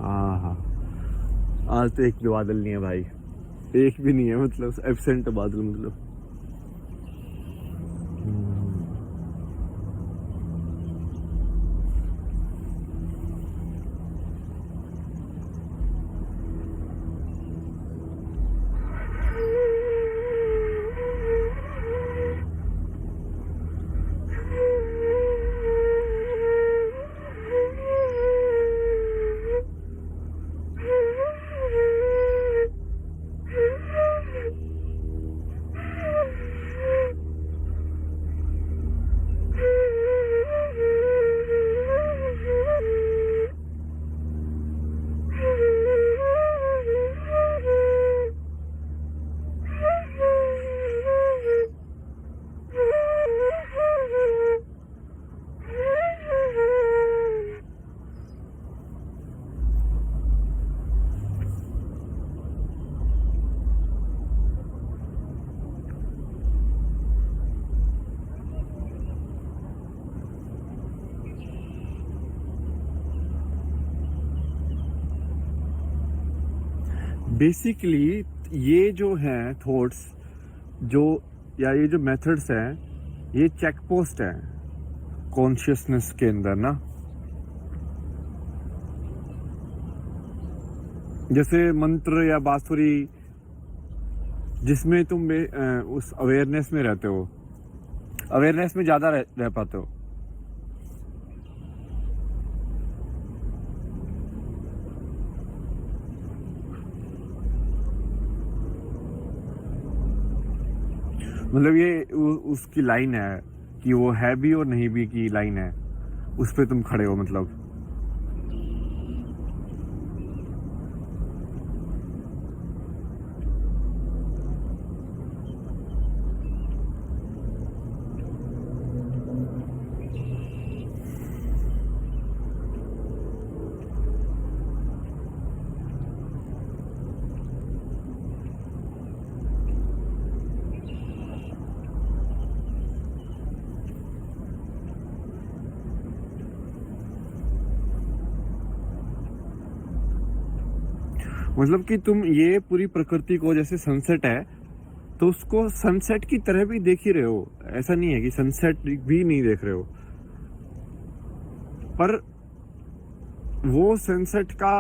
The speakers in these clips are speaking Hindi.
हाँ हाँ, आज तो एक भी बादल नहीं है भाई, एक भी नहीं है, मतलब एब्सेंट बादल मतलब। बेसिकली ये जो हैं थॉट्स, जो या ये जो मेथड्स हैं, ये चेक पोस्ट है कॉन्शियसनेस के अंदर ना। जैसे मंत्र या बांसुरी, जिसमें तुम उस अवेयरनेस में रहते हो, अवेयरनेस में ज्यादा रह पाते हो। मतलब ये उसकी लाइन है कि वो है भी और नहीं भी की लाइन है, उस पे तुम खड़े हो मतलब। मतलब कि तुम ये पूरी प्रकृति को, जैसे सनसेट है तो उसको सनसेट की तरह भी देख ही रहे हो, ऐसा नहीं है कि सनसेट भी नहीं देख रहे हो, पर वो सनसेट का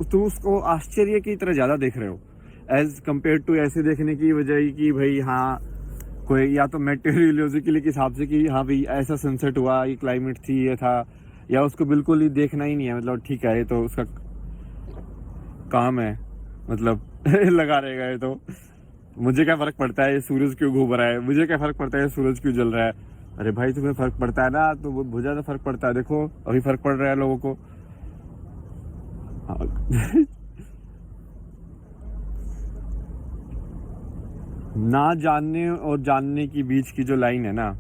तुम उसको आश्चर्य की तरह ज्यादा देख रहे हो एज कंपेयर टू ऐसे देखने की वजह कि भाई हाँ कोई या तो मेटेरियोलॉजिकली के हिसाब से कि हाँ भाई ऐसा सनसेट हुआ, ये क्लाइमेट थी, ये था, या उसको बिल्कुल ही देखना ही नहीं है, मतलब ठीक है ये तो उसका काम है, मतलब लगा रहेगा ये तो, मुझे क्या फर्क पड़ता है ये सूरज क्यों घूम रहा है, मुझे क्या फर्क पड़ता है ये सूरज क्यों जल रहा है। अरे भाई तुम्हें फर्क पड़ता है ना, तो बहुत ज्यादा फर्क पड़ता है, देखो अभी फर्क पड़ रहा है लोगों को। ना जानने और जानने की बीच की जो लाइन है ना,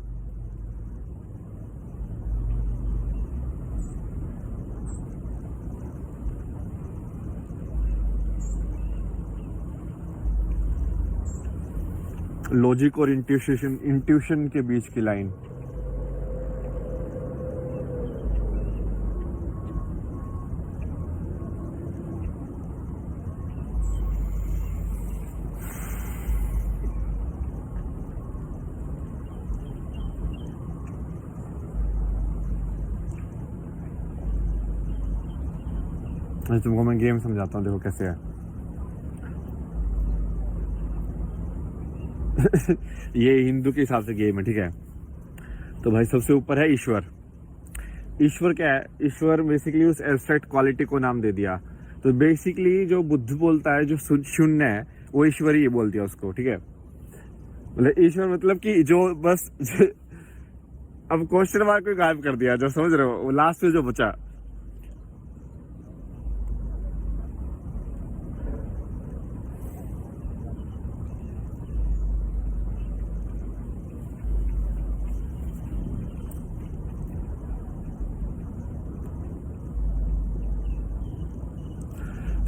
लॉजिक और इंट्यूशन के बीच की लाइन। तुमको मैं गेम समझाता हूँ, देखो कैसे है। ये हिंदू के हिसाब से गेम है, ठीक है। तो भाई सबसे ऊपर है ईश्वर। ईश्वर क्या है? ईश्वर बेसिकली उस एब्स्ट्रैक्ट क्वालिटी को नाम दे दिया। तो बेसिकली जो बुद्ध बोलता है, जो शून्य है, वो ईश्वर ही बोल दिया उसको, ठीक है। मतलब ईश्वर मतलब कि जो बस अब क्वेश्चन मार्क को गायब कर दिया, जो समझ रहे हो, वो लास्ट में जो बचा।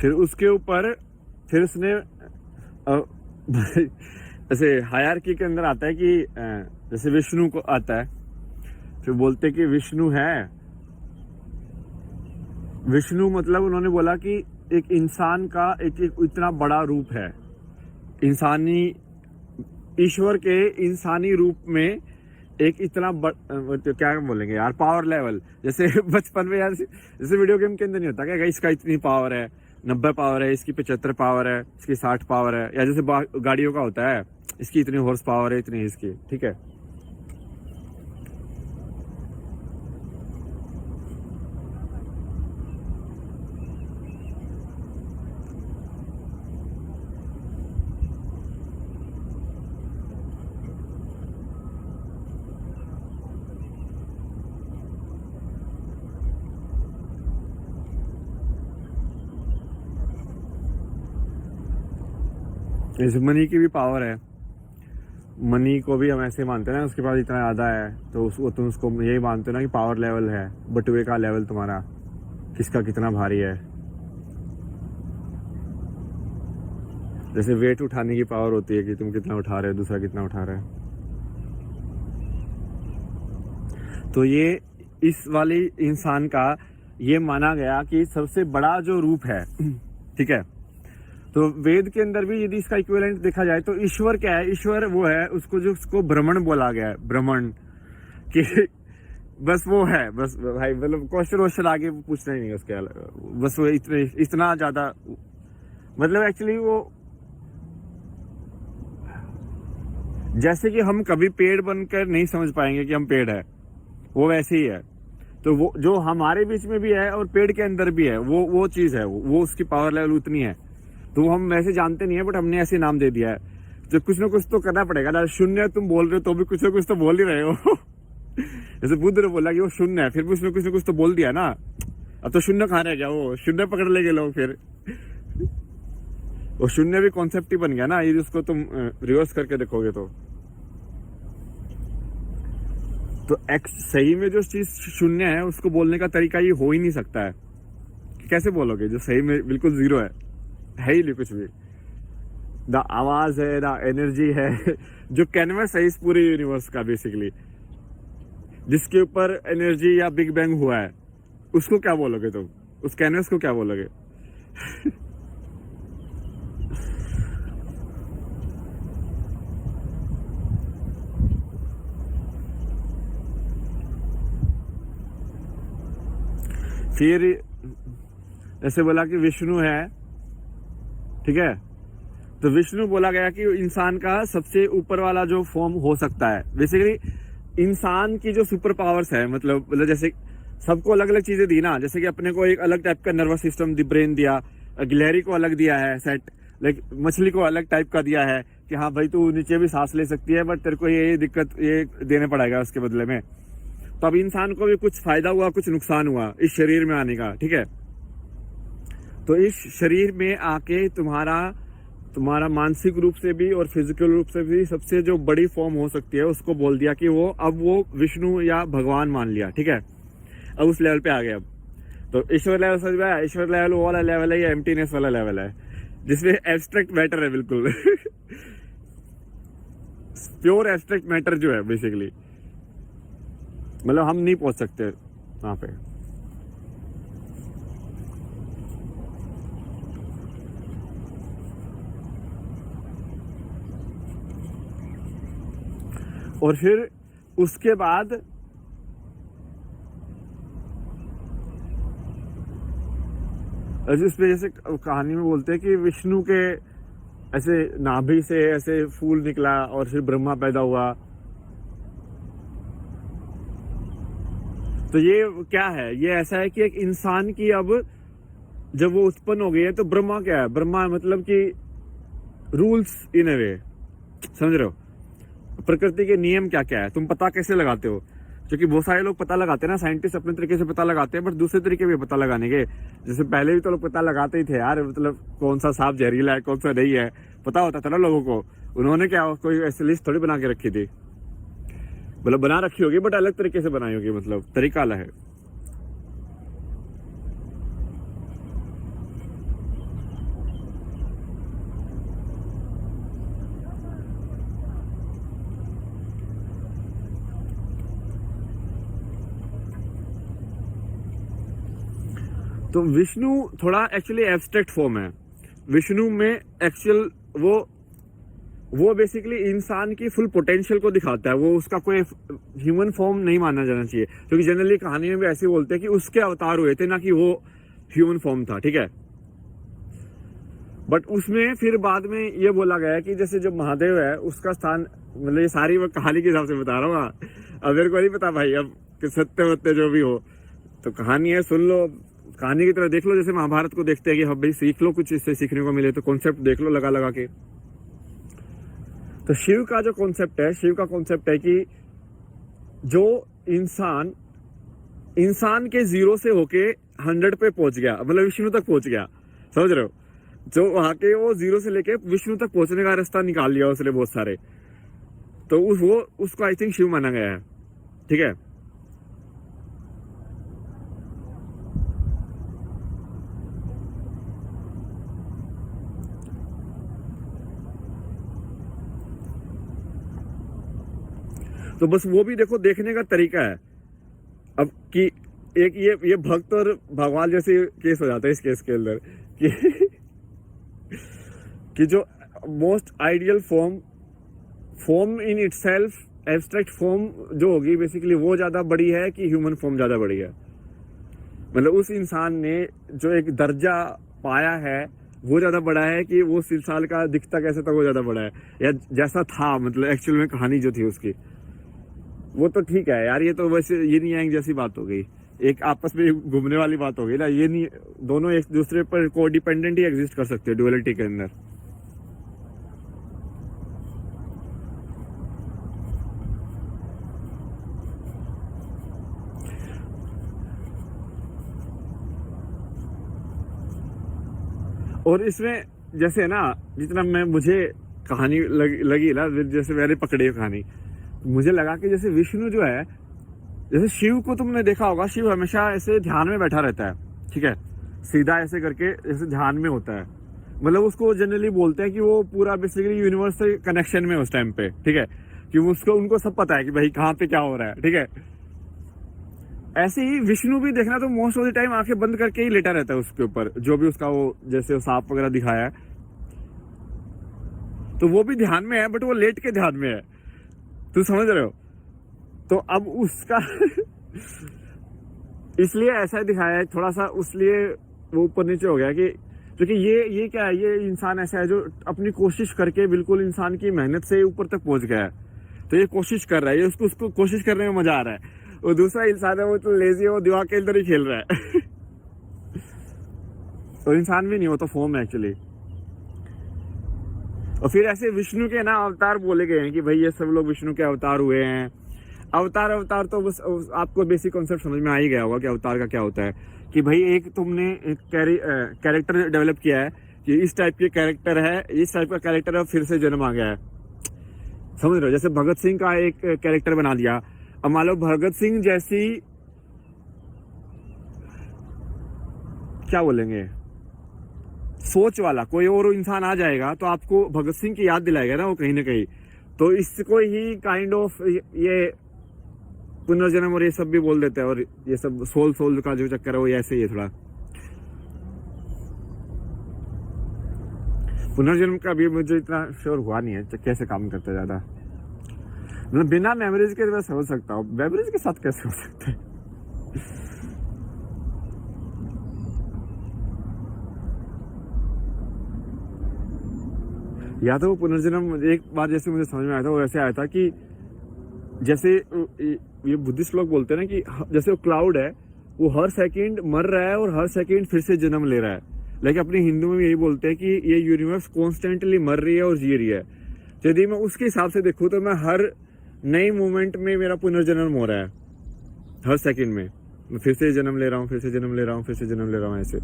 फिर उसके ऊपर फिर उसने ऐसे हायरार्की के अंदर आता है कि जैसे विष्णु को आता है, फिर बोलते कि विष्णु है, विष्णु मतलब उन्होंने बोला कि एक इंसान का एक इतना बड़ा रूप है, इंसानी, ईश्वर के इंसानी रूप में एक इतना तो क्या बोलेंगे यार, पावर लेवल। जैसे बचपन में यार, जैसे वीडियो गेम के अंदर नहीं होता क्या, इसका इतनी पावर है, 90 पावर है, इसकी 75 पावर है, इसकी 60 पावर है, या जैसे गाड़ियों का होता है, इसकी इतनी हॉर्स पावर है, इतनी इसकी, ठीक है। इस मनी की भी पावर है, मनी को भी हम ऐसे मानते हैं ना, उसके पास इतना ज़्यादा है तो उसको तुम उसको यही मानते हो ना कि पावर लेवल है, बटुए का लेवल तुम्हारा किसका कितना भारी है। जैसे वेट उठाने की पावर होती है कि तुम कितना उठा रहे हो, दूसरा कितना उठा रहा है। तो ये इस वाली इंसान का ये माना गया कि सबसे बड़ा जो रूप है, ठीक है। तो वेद के अंदर भी यदि इसका इक्विवेलेंट देखा जाए तो ईश्वर क्या है, ईश्वर वो है उसको जो उसको ब्रह्मण बोला गया है, ब्रह्मण कि बस वो है, बस भाई मतलब क्वेश्चन आगे पूछना ही नहीं उसके अलावा, बस वो इतना ज्यादा, मतलब एक्चुअली वो जैसे कि हम कभी पेड़ बनकर नहीं समझ पाएंगे कि हम पेड़ है, वो वैसे ही है। तो वो जो हमारे बीच में भी है और पेड़ के अंदर भी है, वो चीज है, वो उसकी पावर लेवल उतनी है। तो हम वैसे जानते नहीं है, बट हमने ऐसे नाम दे दिया है। तो कुछ ना कुछ तो करना पड़ेगा ना। शून्य तुम बोल रहे हो तो भी कुछ ना कुछ तो बोल ही रहे हो। जैसे बुद्ध ने बोला कि वो शून्य है, फिर भी उसने कुछ ना कुछ तो बोल दिया ना। अब तो शून्य कहाँ रह गया, वो शून्य पकड़ लेंगे लोग फिर। वो शून्य भी कॉन्सेप्ट ही बन गया ना, यदि उसको तुम रिवर्स करके देखोगे तो एक्स सही में जो चीज शून्य है उसको बोलने का तरीका ये हो ही नहीं सकता है। कैसे बोलोगे जो सही में बिल्कुल जीरो है ही नहीं कुछ भी। द आवाज है, द एनर्जी है, जो कैनवस है इस पूरे यूनिवर्स का बेसिकली, जिसके ऊपर एनर्जी या बिग बैंग हुआ है, उसको क्या बोलोगे तुम? उस कैनवस को क्या बोलोगे? फिर ऐसे बोला कि विष्णु है, ठीक है। तो विष्णु बोला गया कि इंसान का सबसे ऊपर वाला जो फॉर्म हो सकता है। बेसिकली इंसान की जो सुपर पावर्स है, मतलब जैसे सबको अलग अलग चीजें दी ना, जैसे कि अपने को एक अलग टाइप का नर्वस सिस्टम ब्रेन दिया, गिलहरी को अलग दिया है सेट, लाइक मछली को अलग टाइप का दिया है कि हाँ भाई तू नीचे भी सांस ले सकती है, बट तेरे को ये दिक्कत ये देने पड़ेगा उसके बदले में। तो अब इंसान को भी कुछ फायदा हुआ, कुछ नुकसान हुआ इस शरीर में आने का, ठीक है। तो इस शरीर में आके तुम्हारा मानसिक रूप से भी और फिजिकल रूप से भी सबसे जो बड़ी फॉर्म हो सकती है उसको बोल दिया कि वो विष्णु या भगवान मान लिया, ठीक है। अब उस लेवल पे आ गए। अब तो ईश्वर लेवल समझ में आया। ईश्वर लेवल वो वाला लेवल है या एम्प्टीनेस वाला लेवल है जिसमें एब्स्ट्रैक्ट मैटर है, बिल्कुल प्योर एब्स्ट्रैक्ट मैटर जो है बेसिकली, मतलब हम नहीं पहुंच सकते वहां पे। और फिर उसके बाद इसमें जैसे कहानी में बोलते हैं कि विष्णु के ऐसे नाभि से ऐसे फूल निकला और फिर ब्रह्मा पैदा हुआ। तो ये क्या है? ये ऐसा है कि एक इंसान की अब जब वो उत्पन्न हो गई है तो ब्रह्मा क्या है? ब्रह्मा मतलब कि रूल्स इन ए वे, समझ रहे हो? प्रकृति के नियम क्या क्या है तुम पता कैसे लगाते हो? क्योंकि बहुत सारे लोग पता लगाते हैं ना, साइंटिस्ट अपने तरीके से पता लगाते हैं, बट दूसरे तरीके भी पता लगाने के। जैसे पहले भी तो लोग पता लगाते ही थे यार, मतलब कौन सा सांप जहरीला है कौन सा नहीं है, पता होता था ना लोगों को। उन्होंने क्या कोई ऐसी लिस्ट थोड़ी बना के रखी थी, मतलब बना रखी होगी बट अलग तरीके से बनाई होगी, मतलब तरीका अलग है। तो विष्णु थोड़ा एक्चुअली एब्स्ट्रैक्ट फॉर्म है। विष्णु में एक्चुअल वो बेसिकली इंसान की फुल पोटेंशियल को दिखाता है, वो उसका कोई ह्यूमन फॉर्म नहीं माना जाना चाहिए, क्योंकि जनरली कहानी में भी ऐसे बोलते हैं कि उसके अवतार हुए थे, ना कि वो ह्यूमन फॉर्म था, ठीक है। बट उसमें फिर बाद में ये बोला गया है कि जैसे जो महादेव है उसका स्थान, मतलब ये सारी मैं कहानी के हिसाब से बता रहा हूँ, अब मेरे को नहीं पता भाई अब कि सत्य वत्य जो भी हो, तो कहानी है, सुन लो, कहानी की तरह देख लो, जैसे महाभारत को देखते हैं कि हाँ भाई सीख लो, कुछ इससे सीखने को मिले, तो कॉन्सेप्ट देख लो लगा लगा के। तो शिव का जो कॉन्सेप्ट है, शिव का कॉन्सेप्ट है कि जो इंसान के 0 से होके 100 पे पहुंच गया, मतलब विष्णु तक पहुंच गया, समझ रहे हो, जो वहां के वो 0 से लेके विष्णु तक पहुंचने का रास्ता निकाल लिया उसने बहुत सारे, तो उसको आई थिंक शिव माना गया है, ठीक है। तो बस वो भी देखो देखने का तरीका है अब कि एक ये भक्त और भगवान जैसे केस हो जाता है इस केस के अंदर कि जो most ideal form in itself, abstract form जो होगी बेसिकली वो ज्यादा बड़ी है कि ह्यूमन फॉर्म ज्यादा बड़ी है। मतलब उस इंसान ने जो एक दर्जा पाया है वो ज्यादा बड़ा है कि वो सिलसाल का दिखता कैसे था वो ज्यादा बड़ा है, या जैसा था, मतलब एक्चुअल में कहानी जो थी उसकी, वो तो ठीक है यार। ये तो वैसे ये नहीं आएंगे जैसी बात हो गई, एक आपस में घूमने वाली बात हो गई ना, ये नहीं, दोनों एक दूसरे पर को डिपेंडेंट ही एग्जिस्ट कर सकते हैं डुअलिटी के अंदर। और इसमें जैसे ना, जितना मुझे कहानी लगी ना, जैसे मैंने पकड़ी कहानी, मुझे लगा कि जैसे विष्णु जो है, जैसे शिव को तुमने देखा होगा, शिव हमेशा ऐसे ध्यान में बैठा रहता है, ठीक है, सीधा ऐसे करके ऐसे ध्यान में होता है, मतलब उसको जनरली बोलते हैं कि वो पूरा बेसिकली यूनिवर्स से कनेक्शन में उस टाइम पे, ठीक है, कि उनको सब पता है कि भाई कहाँ पे क्या हो रहा है, ठीक है। ऐसे ही विष्णु भी देखना तो मोस्ट ऑफ द टाइम आंखें बंद करके ही लेटा रहता है उसके ऊपर, जो भी उसका वो जैसे वो सांप वगैरह दिखाया है, तो वो भी ध्यान में है, बट वो लेट के ध्यान में है, तुम समझ रहे हो। तो अब उसका इसलिए ऐसा दिखाया है थोड़ा सा, उसलिए वो ऊपर नीचे हो गया कि क्योंकि ये क्या है, ये इंसान ऐसा है जो अपनी कोशिश करके बिल्कुल इंसान की मेहनत से ऊपर तक पहुंच गया है, तो ये कोशिश कर रहा है, ये उसको कोशिश करने में मजा आ रहा है। और दूसरा इंसान है वो तो लेजी है, वो दीवार के अंदर ही खेल रहा है तो इंसान भी नहीं, वो तो फॉर्म है एक्चुअली। और फिर ऐसे विष्णु के ना अवतार बोले गए हैं कि भाई ये सब लोग विष्णु के अवतार हुए हैं। अवतार तो बस आपको बेसिक कॉन्सेप्ट समझ में आ ही गया होगा कि अवतार का क्या होता है, कि भाई एक तुमने एक कैरेक्टर डेवलप किया है कि इस टाइप के कैरेक्टर है, इस टाइप का कैरेक्टर है, फिर से जन्म आ गया है, समझ रहे हो। जैसे भगत सिंह का एक कैरेक्टर बना दिया, अब मान लो भगत सिंह जैसी क्या बोलेंगे सोच वाला कोई और इंसान आ जाएगा तो आपको भगत सिंह की याद दिलाएगा ना वो कहीं ना कहीं, तो इसको ही काइंड ऑफ ये पुनर्जन्म और ये सब भी बोल देते हैं, और ये सब सोल का जो चक्कर है वो ऐसे ही है थोड़ा। पुनर्जन्म का भी मुझे इतना श्योर हुआ नहीं है कैसे काम करता है ज्यादा, मतलब बिना मेमोरीज के मैं समझ सकता हूँ, मेमोरीज के साथ कैसे हो सकता है या तो वो पुनर्जन्म एक बार जैसे मुझे समझ में आया था, वो ऐसे आया था कि जैसे ये बुद्धिस्ट लोग बोलते हैं ना कि जैसे वो क्लाउड है, वो हर सेकंड मर रहा है और हर सेकंड फिर से जन्म ले रहा है, लेकिन अपने हिंदू में यही बोलते हैं कि ये यूनिवर्स कॉन्स्टेंटली मर रही है और जी रही है। यदि मैं उसके हिसाब से देखूँ तो मैं हर नई मोमेंट में मेरा पुनर्जन्म हो रहा है, हर सेकंड में मैं फिर से जन्म ले रहा हूँ, फिर से जन्म ले रहा हूँ, फिर से जन्म ले रहा हूँ, ऐसे।